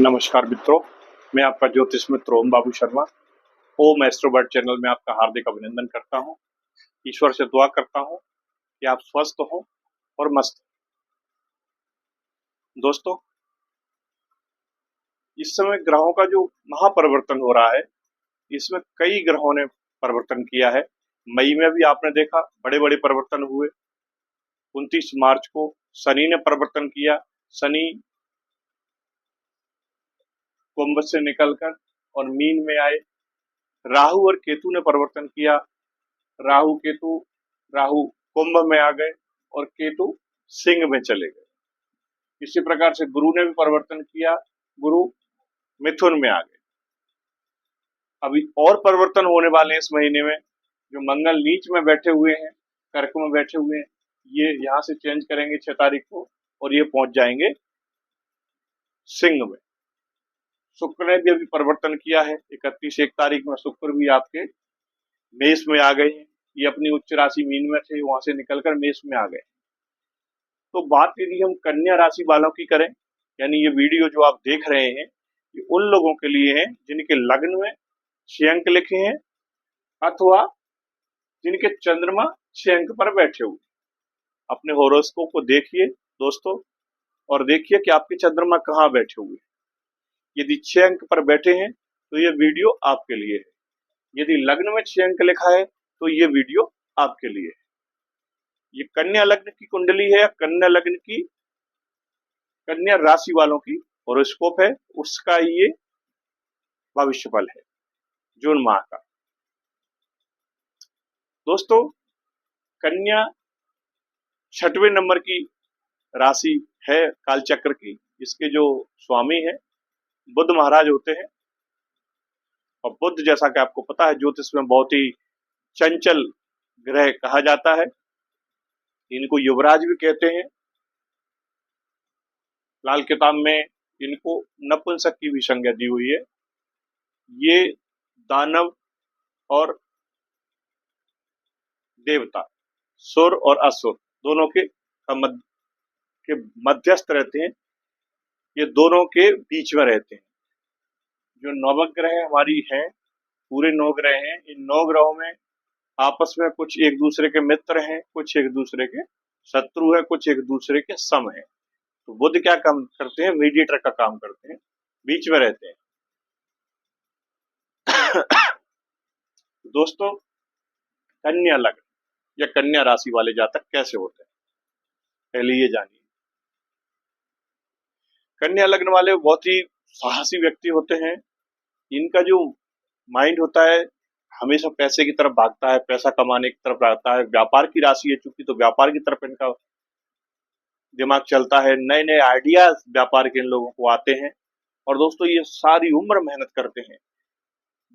नमस्कार मित्रों, मैं आपका ज्योतिष मित्र ओम बाबू शर्मा। ओम एस्ट्रोबर्ड चैनल में आपका हार्दिक अभिनंदन करता हूं। ईश्वर से दुआ करता हूं कि आप स्वस्थ हों और मस्त हों। दोस्तों, इस समय ग्रहों का जो महापरिवर्तन हो रहा है, इसमें कई ग्रहों ने परिवर्तन किया है। मई में भी आपने देखा बड़े बड़े परिवर्तन हुए। 29 मार्च को शनि ने परिवर्तन किया। शनि कुंभ से निकलकर और मीन में आए। राहु और केतु ने परिवर्तन किया। राहु कुंभ में आ गए और केतु सिंह में चले गए। इसी प्रकार से गुरु ने भी परिवर्तन किया, गुरु मिथुन में आ गए। अभी और परिवर्तन होने वाले हैं इस महीने में। जो मंगल नीच में बैठे हुए हैं, कर्क में बैठे हुए हैं, ये यहाँ से चेंज करेंगे 6 तारीख को और ये पहुंच जाएंगे सिंह में। शुक्र ने भी अभी परिवर्तन किया है। 31 तारीख में शुक्र भी आपके मेष में आ गए हैं। ये अपनी उच्च राशि मीन में थे, वहां से निकलकर मेष में आ गए। तो बात यदि हम कन्या राशि वालों की करें, यानी ये वीडियो जो आप देख रहे हैं, ये उन लोगों के लिए है जिनके लग्न में 6 अंक लिखे हैं अथवा जिनके चंद्रमा 6 अंक पर बैठे हुए। अपने होरोस्कोप को देखिए दोस्तों, और देखिए कि आपके चंद्रमा कहाँ बैठे हुए हैं। यदि 6 अंक पर बैठे हैं तो ये वीडियो आपके लिए है। यदि लग्न में 6 अंक लिखा है तो ये वीडियो आपके लिए है। ये कन्या लग्न की कुंडली है या कन्या राशि वालों की होरोस्कोप है, उसका ये भविष्य फल है जून माह का। दोस्तों, कन्या 6वें नंबर की राशि है कालचक्र की। इसके जो स्वामी है बुध महाराज होते हैं। और बुध, जैसा कि आपको पता है, ज्योतिष में बहुत ही चंचल ग्रह कहा जाता है। इनको युवराज भी कहते हैं। लाल किताब में इनको नपुंसक की भी संज्ञा दी हुई है। ये दानव और देवता, सुर और असुर दोनों के मध्यस्थ रहते हैं। ये दोनों के बीच में रहते हैं। जो नवग्रह हमारी हैं, पूरे 9 ग्रह हैं। इन 9 ग्रहों में आपस में कुछ एक दूसरे के मित्र हैं, कुछ एक दूसरे के शत्रु हैं, कुछ एक दूसरे के सम हैं। तो बुध क्या काम करते हैं? मीडिएटर का काम करते हैं, बीच में रहते हैं। दोस्तों, कन्या लग्न या कन्या राशि वाले जातक कैसे होते हैं, पहले ये जानिए। कन्या लग्न वाले बहुत ही साहसी व्यक्ति होते हैं। इनका जो माइंड होता है हमेशा पैसे की तरफ भागता है, पैसा कमाने की तरफ रहता है। व्यापार की राशि है चूंकि, तो व्यापार की तरफ इनका दिमाग चलता है। नए नए आइडियाज व्यापार के इन लोगों को आते हैं। और दोस्तों, ये सारी उम्र मेहनत करते हैं।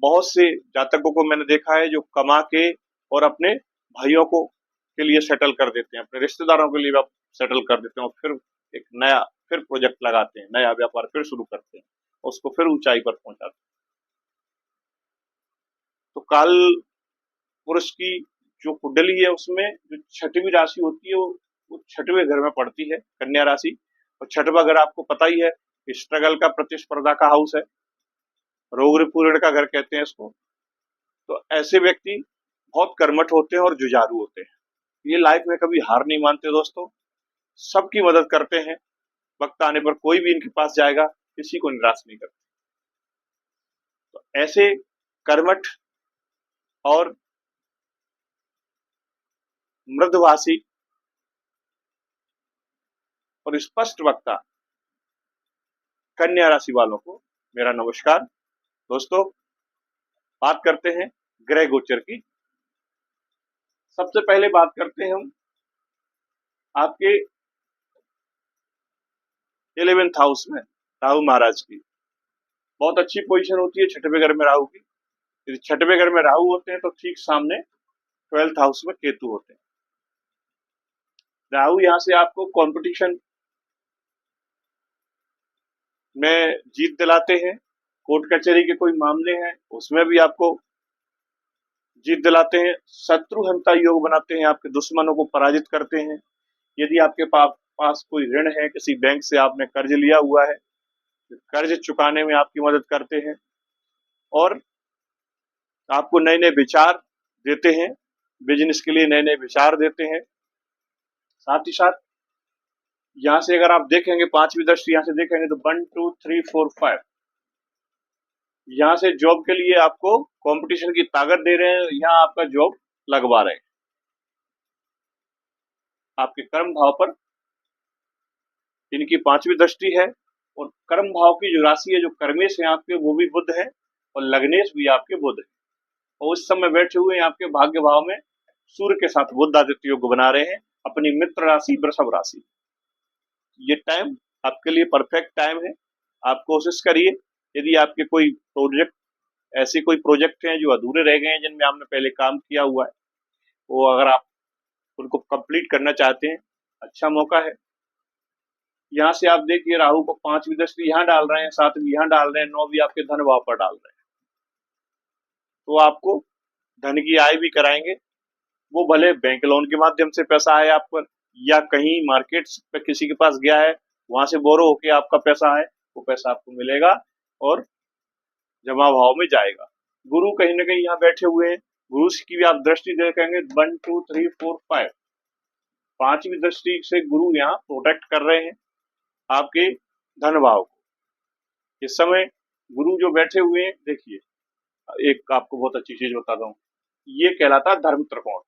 बहुत से जातकों को मैंने देखा है जो कमा के और अपने भाइयों को के लिए सेटल कर देते हैं, अपने रिश्तेदारों के लिए सेटल कर देते हैं, और फिर एक नया प्रोजेक्ट लगाते हैं, नया व्यापार फिर शुरू करते हैं, उसको फिर ऊंचाई पर पहुंचाते हैं। तो काल पुरुष की जो कुंडली है उसमें जो 6वीं राशि होती है वो 6वें घर में पड़ती है, कन्या राशि। और 6वां घर आपको पता ही है, स्ट्रगल का, प्रतिस्पर्धा का हाउस है। रोग रिपूरण का घर कहते हैं इसको। तो ऐसे व्यक्ति बहुत कर्मठ होते हैं और जुझारू होते हैं। ये लाइफ में कभी हार नहीं मानते दोस्तों, सबकी मदद करते हैं। वक्त आने पर कोई भी इनके पास जाएगा, किसी को निराश नहीं करते। तो ऐसे कर्मठ और मृदभाषी और स्पष्ट वक्ता कन्या राशि वालों को मेरा नमस्कार। दोस्तों, बात करते हैं ग्रह गोचर की। सबसे पहले बात करते हैं हम आपके 11th हाउस में राहु महाराज की। बहुत अच्छी पोजीशन होती है 6वें घर में राहु की। यदि 6वें घर में राहु होते हैं तो ठीक सामने 12th हाउस में केतु होते हैं। राहु यहाँ से आपको कंपटीशन में जीत दिलाते हैं। कोर्ट कचहरी के कोई मामले हैं उसमें भी आपको जीत दिलाते हैं। शत्रु हंता योग बनाते हैं, आपके दुश्मनों को पराजित करते हैं। यदि आपके पास कोई ऋण है, किसी बैंक से आपने कर्ज लिया हुआ है कर्ज चुकाने में आपकी मदद करते हैं और आपको नए नए विचार देते हैं, बिजनेस के लिए नए नए विचार देते हैं। साथ ही साथ यहाँ से अगर आप देखेंगे, पांचवी दृष्टि यहाँ से देखेंगे तो 1 2 3 4 5, यहाँ से जॉब के लिए आपको कंपटीशन की ताकत दे रहे हैं, यहाँ आपका जॉब लगवा रहे हैं। आपके कर्म भाव पर इनकी पांचवी दृष्टि है और कर्म भाव की जो राशि है, जो कर्मेश है आपके, वो भी बुध है और लग्नेश भी आपके बुध है। और उस समय बैठे हुए आपके भाग्य भाव में सूर्य के साथ बुध आदित्य योग बना रहे हैं, अपनी मित्र राशि वृषभ राशि। ये टाइम आपके लिए परफेक्ट टाइम है। आप कोशिश करिए, यदि आपके कोई प्रोजेक्ट, ऐसे कोई प्रोजेक्ट हैं जो अधूरे रह गए हैं, जिनमें आपने पहले काम किया हुआ है, वो अगर आप उनको कंप्लीट करना चाहते हैं, अच्छा मौका है। यहाँ से आप देखिए, राहु को पांचवी दृष्टि यहाँ डाल रहे हैं, सातवीं यहाँ डाल रहे हैं, नौवीं आपके धन भाव पर डाल रहे हैं, तो आपको धन की आय भी कराएंगे। वो भले बैंक लोन के माध्यम से पैसा आए आप पर, या कहीं मार्केट पे किसी के पास गया है, वहां से बोरो होके आपका पैसा है, वो पैसा आपको मिलेगा और जमा भाव में जाएगा। गुरु कहीं ना कहीं यहाँ बैठे हुए हैं, गुरु की भी आप दृष्टि देखेंगे 1 2 3 4 5, पांचवी दृष्टि से गुरु यहाँ प्रोटेक्ट कर रहे हैं आपके धन भाव को। इस समय गुरु जो बैठे हुए हैं, देखिए एक आपको बहुत अच्छी चीज बताता हूँ, ये कहलाता है धर्म त्रिकोण,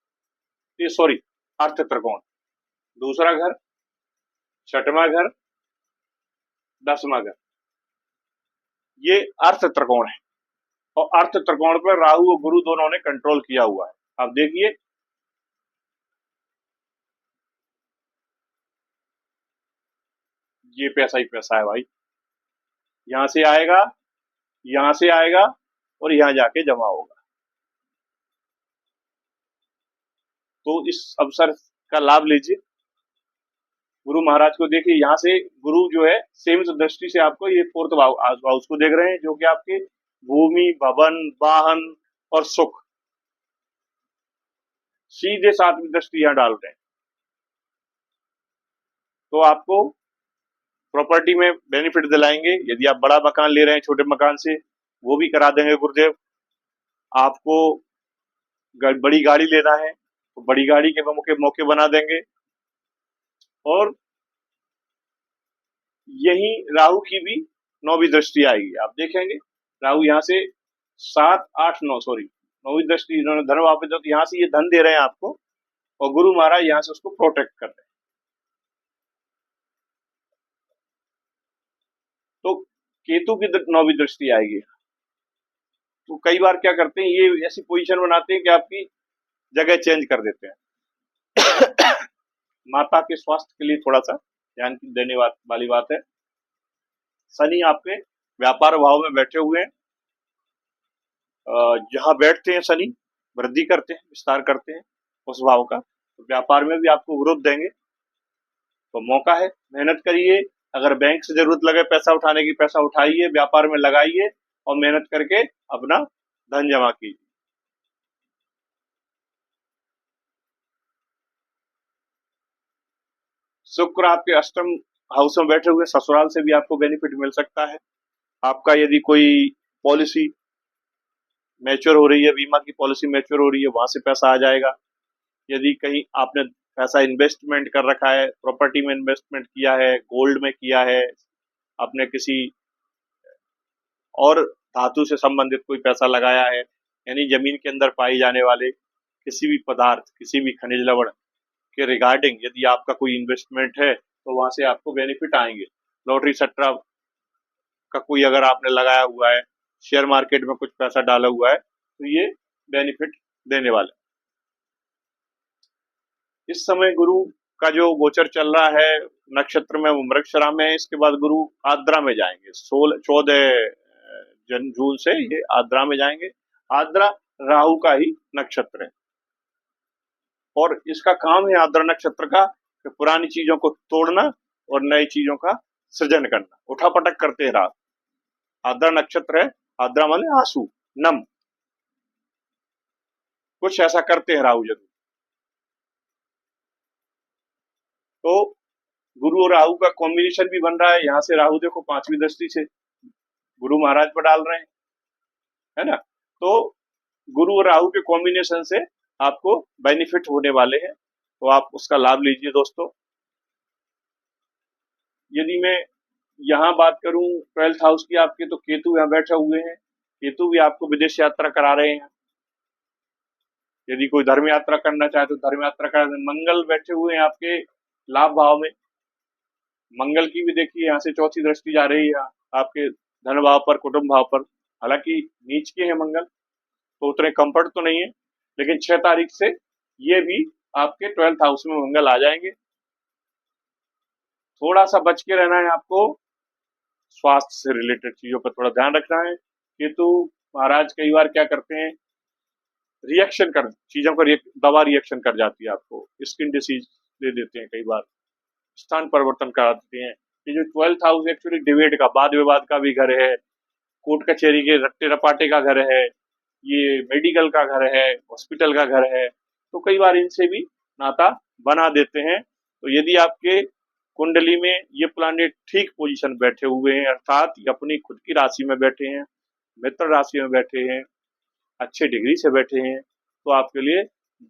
ये सॉरी अर्थ त्रिकोण। दूसरा घर, छठवां घर, 10वां घर, ये अर्थ त्रिकोण है और अर्थ त्रिकोण पर राहु और गुरु दोनों ने कंट्रोल किया हुआ है। आप देखिए, ये पैसा ही पैसा है भाई, यहां से आएगा, यहां से आएगा और यहां जाके जमा होगा। तो इस अवसर का लाभ लीजिए। गुरु महाराज को देखिए, यहाँ से गुरु जो है सेम दृष्टि से आपको ये फोर्थ हाउस को देख रहे हैं, जो कि आपके भूमि, भवन, वाहन और सुख, सीधे सातवीं दृष्टि यहाँ डाल रहे हैं। तो आपको प्रॉपर्टी में बेनिफिट दिलाएंगे। यदि आप बड़ा मकान ले रहे हैं, छोटे मकान से वो भी करा देंगे गुरुदेव। आपको बड़ी गाड़ी लेना है तो बड़ी गाड़ी के मौके बना देंगे। और यही राहु की भी नौवीं दृष्टि आएगी। आप देखेंगे राहु यहाँ से 7 8 9 सॉरी नौवीं दृष्टि इन्होंने धन वापस, तो यहाँ से ये धन दे रहे हैं आपको और गुरु महाराज यहाँ से उसको प्रोटेक्ट कर रहे हैं। तो केतु की नौवीं दृष्टि आएगी। तो कई बार क्या करते हैं, ये ऐसी पोजीशन बनाते हैं कि आपकी जगह चेंज कर देते हैं। माता के स्वास्थ्य के लिए थोड़ा सा ध्यान देने वाली बात है। शनि आपके व्यापार भाव में बैठे हुए हैं, जहां बैठते हैं शनि वृद्धि करते हैं, विस्तार करते हैं उस भाव का, तो व्यापार में भी आपको ग्रोथ देंगे। तो मौका है, मेहनत करिए। अगर बैंक से जरूरत लगे पैसा उठाने की, पैसा उठाइए, व्यापार में लगाइए और मेहनत करके अपना धन जमा कीजिए। शुक्र आपके अष्टम हाउस में बैठे हुए, ससुराल से भी आपको बेनिफिट मिल सकता है। आपका यदि कोई पॉलिसी मैच्योर हो रही है, बीमा की पॉलिसी मैच्योर हो रही है, वहां से पैसा आ जाएगा। यदि कहीं आपने पैसा इन्वेस्टमेंट कर रखा है, प्रॉपर्टी में इन्वेस्टमेंट किया है, गोल्ड में किया है, आपने किसी और धातु से संबंधित कोई पैसा लगाया है, यानी जमीन के अंदर पाई जाने वाले किसी भी पदार्थ, किसी भी खनिज लवण के रिगार्डिंग यदि आपका कोई इन्वेस्टमेंट है, तो वहां से आपको बेनिफिट आएंगे। लॉटरी सट्टा का कोई अगर आपने लगाया हुआ है, शेयर मार्केट में कुछ पैसा डाला हुआ है, तो ये बेनिफिट देने वाले। इस समय गुरु का जो गोचर चल रहा है नक्षत्र में, वो मृगशिरा में है। इसके बाद गुरु आद्रा में जाएंगे, 14 जून से ये आद्रा में जाएंगे। आद्रा राहु का ही नक्षत्र है और इसका काम है आद्रा नक्षत्र का कि पुरानी चीजों को तोड़ना और नई चीजों का सृजन करना, उठापटक करते हैं रात। आद्रा नक्षत्र है, आद्रा माने आंसू, नम, कुछ ऐसा करते हैं राहु जरूर। तो गुरु और राहु का कॉम्बिनेशन भी बन रहा है। यहाँ से राहु देखो 5वीं दृष्टि से गुरु महाराज पर डाल रहे हैं, है ना। तो गुरु और राहु के कॉम्बिनेशन से आपको बेनिफिट होने वाले हैं, तो आप उसका लाभ लीजिए दोस्तों। यदि मैं यहाँ बात करूं 12th हाउस की आपके, तो केतु यहाँ बैठे हुए हैं। केतु भी आपको विदेश यात्रा करा रहे हैं। यदि कोई धर्म यात्रा करना चाहे तो धर्म यात्रा करा रहे हैं। मंगल बैठे हुए हैं आपके लाभ भाव में। मंगल की भी देखिए यहाँ से 4थी दृष्टि जा रही है आपके धन भाव पर, कुटुंब भाव पर। हालांकि नीच के हैं मंगल, तो उतने कंफर्ट तो नहीं है, लेकिन 6 तारीख से ये भी आपके 12th हाउस में मंगल आ जाएंगे। थोड़ा सा बच के रहना है आपको, स्वास्थ्य से रिलेटेड चीजों पर थोड़ा ध्यान रखना है। केतु महाराज कई बार क्या करते हैं, रिएक्शन कर चीजों का दवा रिएक्शन कर जाती है, आपको स्किन डिसीज दे देते हैं, कई बार स्थान परिवर्तन करा देते हैं। ये जो 12th हाउस एक्चुअली डिबेट का, वाद विवाद का भी घर है, कोर्ट कचहरी के रट्टे रपाटे का घर है, ये मेडिकल का घर है, हॉस्पिटल का घर है, तो कई बार इनसे भी नाता बना देते हैं। तो यदि आपके कुंडली में ये प्लानेट ठीक पोजीशन बैठे हुए हैं, अर्थात अपनी खुद की राशि में बैठे हैं, मित्र राशि में बैठे हैं, अच्छे डिग्री से बैठे हैं, तो आपके लिए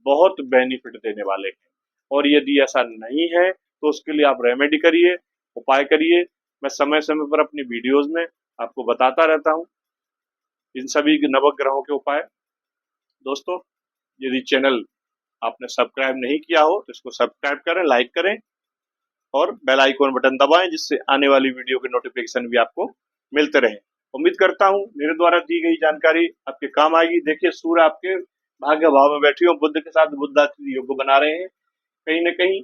बहुत बेनिफिट देने वाले हैं। और यदि ऐसा नहीं है तो उसके लिए आप रेमेडी करिए, उपाय करिए। मैं समय समय पर अपनी वीडियोज में आपको बताता रहता हूँ इन सभी नवग्रहों के उपाय। दोस्तों, यदि चैनल आपने सब्सक्राइब नहीं किया हो तो इसको सब्सक्राइब करें, लाइक करें और बेल आइकन बटन दबाएं, जिससे आने वाली वीडियो के नोटिफिकेशन भी आपको मिलते रहे। उम्मीद करता हूं मेरे द्वारा दी गई जानकारी आपके काम आएगी। देखिए, सूर्य आपके भाग्य भाव में बैठी हो, बुध के साथ बुधादित्य योग बना रहे हैं। कहीं न कहीं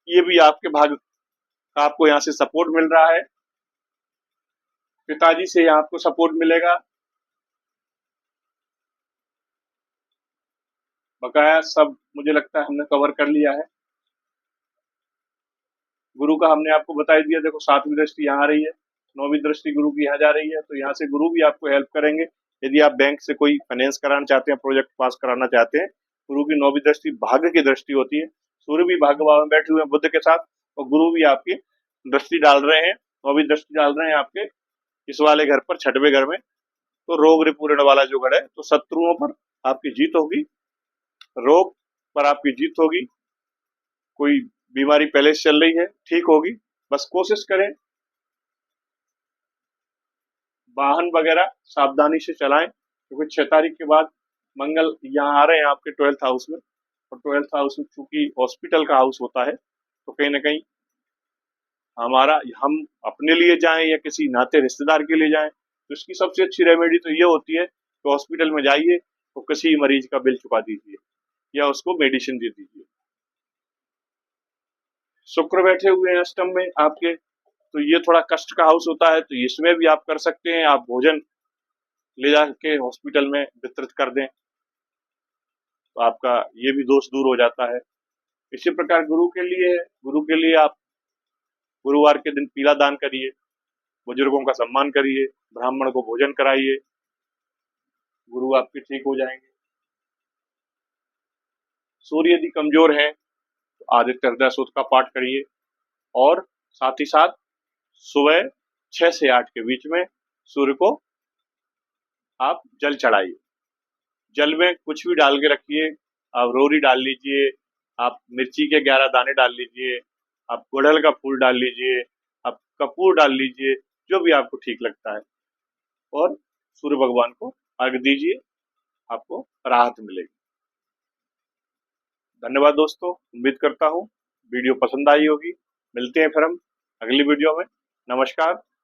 ये भी आपके भाग्य का आपको यहाँ से सपोर्ट मिल रहा है। पिताजी से यहाँ आपको सपोर्ट मिलेगा। बकाया सब मुझे लगता है हमने कवर कर लिया है। गुरु का हमने आपको बता ही दिया। देखो, 7वीं दृष्टि यहाँ आ रही है, 9वीं दृष्टि गुरु की यहाँ जा रही है, तो यहाँ से गुरु भी आपको हेल्प करेंगे। यदि आप बैंक से कोई फाइनेंस कराना चाहते हैं, प्रोजेक्ट पास कराना चाहते हैं, गुरु की 9वीं दृष्टि भाग्य की दृष्टि होती है। सूर्य भी भाग्य भाव में बैठे हुए हैं बुध के साथ, और गुरु भी आपकी दृष्टि डाल रहे हैं, 9वीं दृष्टि डाल रहे हैं आपके इस वाले घर पर, 6वें घर में। तो रोग रिपूर्ण वाला जो घर है, तो शत्रुओं पर आपकी जीत होगी, रोग पर आपकी जीत होगी। कोई बीमारी पहले से चल रही है, ठीक होगी। बस कोशिश करें वाहन वगैरह सावधानी से चलाएं, क्योंकि 6 तारीख के बाद मंगल यहाँ आ रहे हैं आपके 12th हाउस में, और 12th हाउस में चूंकि हॉस्पिटल का हाउस होता है, तो कहीं ना कहीं हम अपने लिए जाएं या किसी नाते रिश्तेदार के लिए जाएं, तो इसकी सबसे अच्छी रेमेडी तो ये होती है कि हॉस्पिटल में जाइए तो किसी मरीज का बिल चुका दीजिए या उसको मेडिसिन दे दीजिए। शुक्र बैठे हुए हैं अष्टम में आपके, तो ये थोड़ा कष्ट का हाउस होता है, तो इसमें भी आप कर सकते हैं। आप भोजन ले जाके हॉस्पिटल में वितरित कर दें, तो आपका ये भी दोष दूर हो जाता है। इसी प्रकार गुरु के लिए है, गुरु के लिए आप गुरुवार के दिन पीला दान करिए, बुजुर्गों का सम्मान करिए, ब्राह्मण को भोजन कराइए, गुरु आपके ठीक हो जाएंगे। सूर्य यदि कमजोर है तो आदित्य हृदय सूत्र का पाठ करिए, और साथ ही साथ सुबह 6 से 8 के बीच में सूर्य को आप जल चढ़ाइए। जल में कुछ भी डाल के रखिए, आप रोरी डाल लीजिए, आप मिर्ची के 11 दाने डाल लीजिए, आप गुड़हल का फूल डाल लीजिए, आप कपूर डाल लीजिए, जो भी आपको ठीक लगता है, और सूर्य भगवान को अर्घ दीजिए, आपको राहत मिलेगी। धन्यवाद दोस्तों, उम्मीद करता हूँ वीडियो पसंद आई होगी। मिलते हैं फिर हम अगली वीडियो में। नमस्कार।